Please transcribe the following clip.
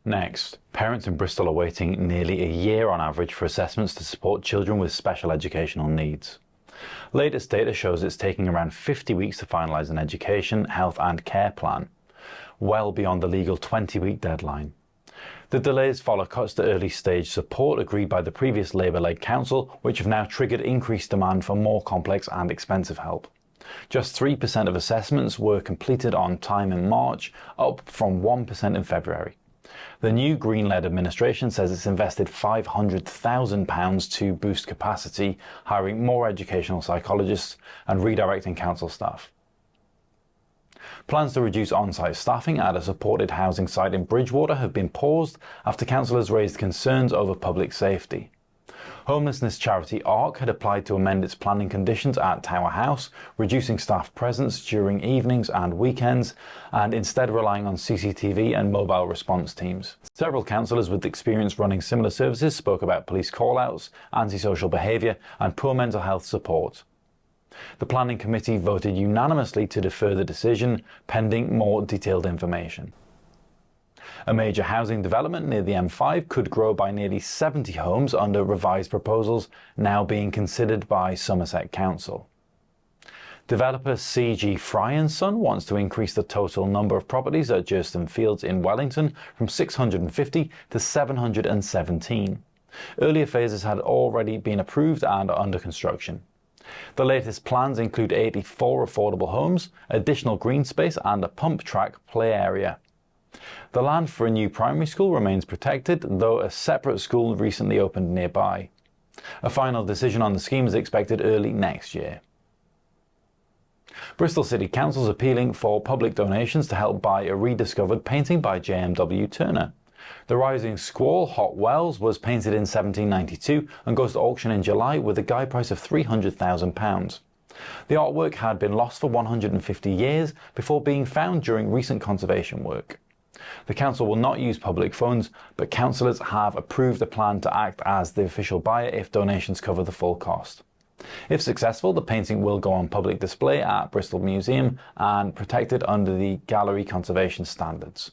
Next, parents in Bristol are waiting nearly a year on average for assessments to support children with special educational needs. Latest data shows it's taking around 50 weeks to finalise an education, health and care plan, well beyond the legal 20-week deadline. The delays follow cuts to early stage support agreed by the previous Labour-led council, which have now triggered increased demand for more complex and expensive help. Just 3% of assessments were completed on time in March, up from 1% in February. The new Green-led administration says it's invested £500,000 to boost capacity, hiring more educational psychologists and redirecting council staff. Plans to reduce on-site staffing at a supported housing site in Bridgewater have been paused after councillors raised concerns over public safety. Homelessness charity ARC had applied to amend its planning conditions at Tower House, reducing staff presence during evenings and weekends, and instead relying on CCTV and mobile response teams. Several councillors with experience running similar services spoke about police call-outs, antisocial behaviour and poor mental health support. The planning committee voted unanimously to defer the decision, pending more detailed information. A major housing development near the M5 could grow by nearly 70 homes under revised proposals now being considered by Somerset Council. Developer C.G. Fry & Son wants to increase the total number of properties at Jurston Fields in Wellington from 650 to 717. Earlier phases had already been approved and are under construction. The latest plans include 84 affordable homes, additional green space and a pump track play area. The land for a new primary school remains protected, though a separate school recently opened nearby. A final decision on the scheme is expected early next year. Bristol City Council is appealing for public donations to help buy a rediscovered painting by J.M.W. Turner. The Rising Squall Hot Wells was painted in 1792 and goes to auction in July with a guide price of £300,000. The artwork had been lost for 150 years before being found during recent conservation work. The council will not use public funds, but councillors have approved a plan to act as the official buyer if donations cover the full cost. If successful, the painting will go on public display at Bristol Museum and protected under the gallery conservation standards.